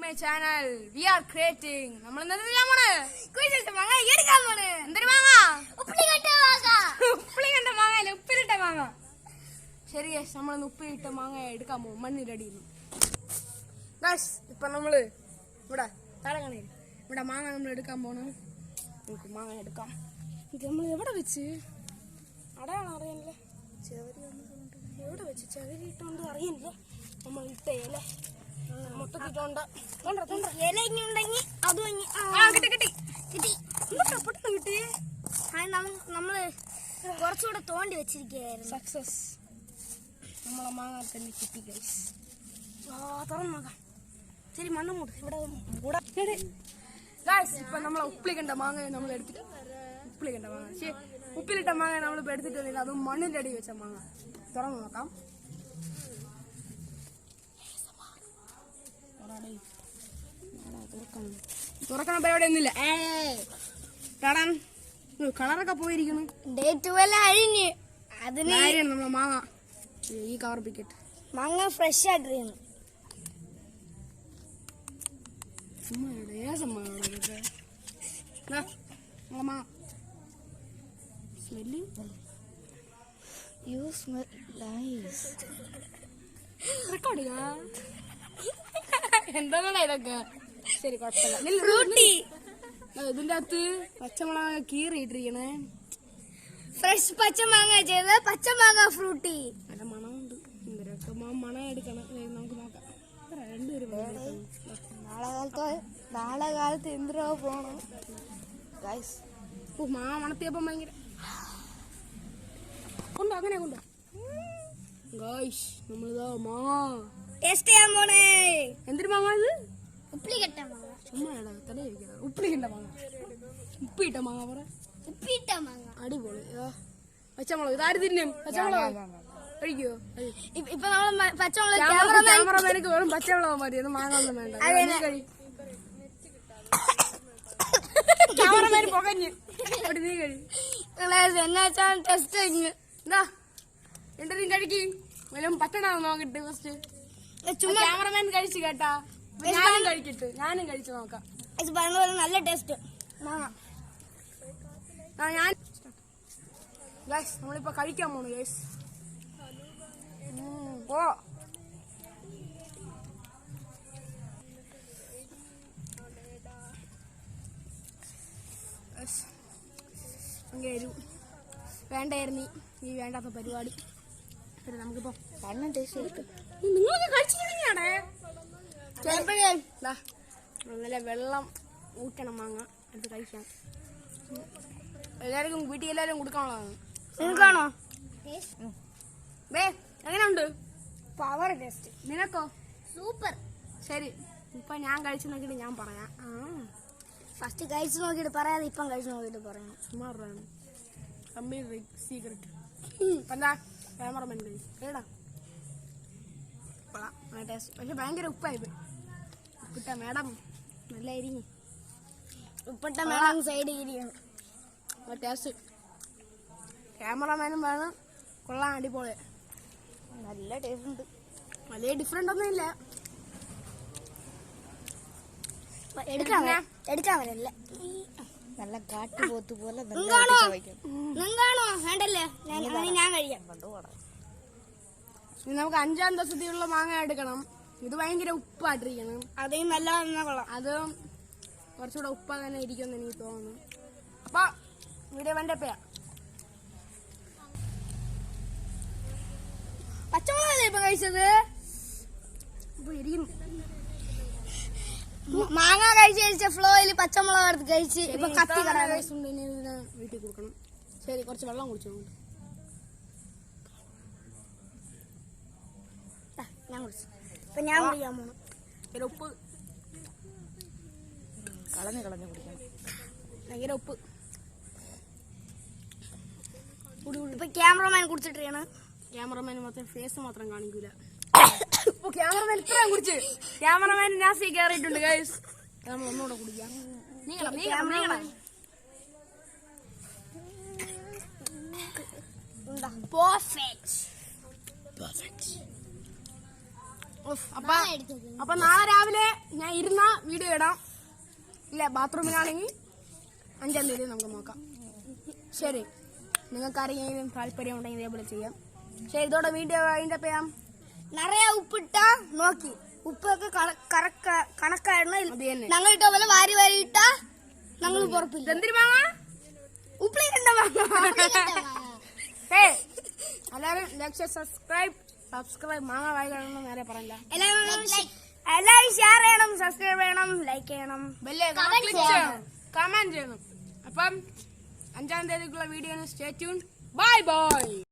my channel. We are creating. നമ്മൾ എന്തൊരു ചെയ്യാൻ പോണ്? കുഴിച്ചിട്ട് മാങ്ങ എടുക്കാൻ പോണ്. എന്തൊരു മാങ്ങ? ഉപ്പിലിട്ട മാങ്ങ. ഉപ്പിലിട്ട മാങ്ങ അല്ല, ഉപ്പിലിട്ട മാങ്ങ. ശരി ഗൈസ്, നമ്മൾ ഉപ്പിലിട്ട മാങ്ങ എടുക്കാൻ പോകും മണ്ണിലടിയിൽ. ഗൈസ്, ഇപ്പൊ നമ്മള് ഇവിടെ തടകണേ ഇവിടെ മാങ്ങ നമ്മൾ എടുക്കാൻ പോണ്. നമുക്ക് മാങ്ങ എടുക്കാം. ഇത് നമ്മൾ എവിടെ വെച്ച് അടയാണോ അറിയാനില്ലേ? എവിടെ വെച്ച് ചവരി ഇട്ടോണ്ട് അറിയില്ല. നമ്മൾ ഇട്ടേല്ലേ മൊത്തത്തിട്ടോണ്ട് ഇല ഇങ്ങുണ്ടെങ്കിൽ അതും കിട്ടി കിട്ടി കിട്ടി. പെട്ടെന്ന് കിട്ടി. നമ്മള് കുറച്ചുകൂടെ തോണ്ടി വെച്ചിരിക്കുകയായിരുന്നു. സക്സസ്. നമ്മളെ മാങ്ങ തന്നെ കിട്ടി ഗൈസ്. തുറന്നു നോക്കാം. ശരി, മണ്ണ് മൂട്. ഇവിടെ ഗൈസ്, ഇപ്പൊ നമ്മളെ ഉപ്പിലിക്കണ്ട മാങ്ങ നമ്മൾ എടുത്തിട്ട് ഉപ്പിലിക്കണ്ട മാങ്ങ ഉപ്പിലിട്ട മാങ്ങ നമ്മളിപ്പോ എടുത്തിട്ട് വന്നില്ല. അതും മണ്ണിന്റെ അടി വെച്ച മാങ്ങ. തുറന്നു നോക്കാം. തുറക്കണ പരിപാടി ഒന്നുമില്ല. കാണാൻ കളറൊക്കെ പോയിരിക്കുന്നു. ഡേറ്റ് പോലെ അഴിഞ്ഞ് അതിന് നമ്മളെ മാങ്ങ ഈ കവർ പിക്കറ്റ് മാങ്ങ ഫ്രഷ് ആയിട്ടിരിക്കുന്നു. എന്താ ഇതൊക്കെ? ശരി, കുഴപ്പമില്ല. ഇതിന്റെ അകത്ത് പച്ചമുളക് കീറിയിട്ടിരിക്കണേ. ഫ്രഷ് പച്ചമാങ്ങ ചെയ്ത് പച്ചമാങ്ങ ഫ്രൂട്ടി. നല്ല മണമുണ്ട്. എന്തൊക്കെ മണം എടുക്കണം. നമുക്ക് നോക്കാം. രണ്ടുപേരും നാളെ കാലത്ത് എന്തിനോ പോണം. മാങ്ങ മണത്തിയപ്പം ഭയങ്കര കൊണ്ടോ അങ്ങനെ കൊണ്ടോ ഗൈസ്. നമ്മളിതാ മാങ്ങ ടേസ്റ്റ് ചെയ്യാൻ പോണേ. എന്തൊരു മാങ്ങ ഇത്? ഉപ്പിലിട്ട മാങ്ങ. ചുമ്മാ തല കഴിക്കണം. ഉപ്പിലിട്ട മാങ്ങ, ഉപ്പിട്ട മാങ്ങ പറ. ഉപ്പിട്ട മാങ്ങ അടിപൊളി. പച്ചമുളക് ഇതാര് തിന്നും? പച്ചമുളക് കഴിക്കോ? ഇപ്പൊ നമ്മള് പച്ചമുളക് ക്യാമറമാനക്ക് വെറും പച്ചമുളക് മതി. അത് മാങ്ങ ഒന്നും വേണ്ട. ക്യാമറമാൻ പുകഞ്ഞ് നീ കഴി. എന്നാ ടെസ്റ്റ് എന്താ രണ്ടും കഴിക്കും. വല്ലതും പറ്റണോ നോക്കിട്ട് ഫസ്റ്റ്. ക്യാമറമാൻ കഴിച്ചു കേട്ടാ. ഞാനും കഴിക്കട്ടെ. ഞാനും കഴിച്ചു നോക്കാം. പറഞ്ഞ പോലെ നല്ല ടേസ്റ്റ് മാങ്ങ. ഞാൻ നമ്മളിപ്പോ കഴിക്കാൻ പോണു ഗൈസ്. ഓ വേണ്ടായിരുന്നു ഈ വേണ്ടാത്ത പരിപാടി. പിന്നെ നമുക്കിപ്പോ നിങ്ങളൊക്കെ കഴിച്ചു തുടങ്ങിയാണേ. നല്ല വെള്ളം ഊറ്റണം മാങ്ങ എടുത്ത് കഴിക്കാം. എല്ലാവർക്കും വീട്ടിൽ എല്ലാവരും കൊടുക്കാനുള്ളതാണ്. നിനക്കാണോ? എങ്ങനെയുണ്ട്? Power taste. നിനക്കോ? സൂപ്പർ. ശരി, ഇപ്പൊ ഞാൻ കഴിച്ചു നോക്കിട്ട് ഞാൻ പറയാം. ഫസ്റ്റ് കഴിച്ചു നോക്കിട്ട് പറയാതെ ഇപ്പം കഴിച്ചു നോക്കിട്ട് പറയണം. സുമാറാണ് സീക്രട്ട്. എന്താ ക്യാമറമാൻ കേടാ ടേസ്റ്റ്. പക്ഷെ ഭയങ്കര ഉപ്പായി പോയി. ഉപ്പിട്ട മേഡം നല്ല ഇരിഞ്ഞു. ഉപ്പിട്ട മേഡം സൈഡിൽ ഇരിക്കണം. ടേസ്റ്റ് ക്യാമറമാനും വേണം. കൊള്ളാൻ അടിപൊളി. നല്ല ടേസ്റ്റ് ഉണ്ട്. വലിയ ഡിഫറെന്റ് ഒന്നും ഇല്ല. എടുക്കാൻ വരല്ല. നല്ല കാട്ടു പോത്ത് പോലെ നിങ്ങാണോ വേണ്ടല്ലേ? ഞാൻ കഴിക്കാം. നമുക്ക് 5-ാം ദിവസത്തിലുള്ള മാങ്ങ എടുക്കണം. ഇത് ഭയങ്കര ഉപ്പായിട്ടിരിക്കണം. അതേ നല്ല കൊള്ളാം. അത് കുറച്ചുകൂടെ ഉപ്പ തന്നെ ഇരിക്കുമെന്ന് എനിക്ക് തോന്നുന്നു. അപ്പൊ വീഡിയോ വേണ്ട പച്ചമുളകല്ലേ ഇപ്പൊ കഴിച്ചത്? ഇപ്പൊ ഇരിക്കും. മാങ്ങ കഴിച്ച ഫ്ലോയിൽ പച്ചമുളക് എടുത്ത് കഴിച്ച് ഇപ്പൊ കത്തി വീട്ടിൽ കൊടുക്കണം. ശരി, കുറച്ച് വെള്ളം കുടിച്ചു. ഞാൻ കുടിച്ചു. ഇപ്പൊ ഞാൻ കുടിക്കാൻ പോണം. ഉപ്പ് കളഞ്ഞു കുടിക്കണം. ഭയങ്കര ഉപ്പ്. ഇപ്പൊ ക്യാമറമാൻ കുടിച്ചിട്ടാണ്. ക്യാമറമാൻ മാത്രം ഫേസ് മാത്രം കാണിക്കൂല. ക്യാമറമാൻ ഇത്രയും കുടിച്ച് ക്യാമറമാൻ നാസി കയറിയിട്ടുണ്ട് ഗൈസ്. നമ്മൾ ഒന്നുകൂടെ കുടിക്കാം. അപ്പൊ നാളെ രാവിലെ ഞാൻ ഇരുന്ന വീഡിയോ ഇടാം. ഇല്ല ബാത്റൂമിലാണെങ്കിൽ 5-ാം തീയതി നമുക്ക് നോക്കാം. ശരി, നിങ്ങൾക്ക് ആരെങ്കിലും താല്പര്യം ഉണ്ടെങ്കിൽ ഇതേപോലെ ചെയ്യാം. ശരി, ഇതോടെ വീഡിയോ അതിന്റെ ചെയ്യാം. നിറയെ ഉപ്പിട്ടാ നോക്കി ഉപ്പൊക്കെ കണക്കായിരുന്നു. അത് തന്നെ. ഞങ്ങൾ ഇട്ട പോലെ വാരി വാരി ഇട്ടാ ഞങ്ങൾ പുറപ്പില്ല. എന്തിനു മാങ്ങ? ഉപ്പിലിട്ട മാങ്ങ. എല്ലാവരും സബ്സ്ക്രൈബ് മാങ്ങ വായിക്കണം നേരെ പറയണ്ട. എല്ലാവരും ഷെയർ ചെയ്യണം, സബ്സ്ക്രൈബ് ചെയ്യണം, ലൈക്ക് ചെയ്യണം, കമന്റ് ചെയ്യണം. അപ്പം 5-ാം തീയതിക്കുള്ള video stay tune. Bye by.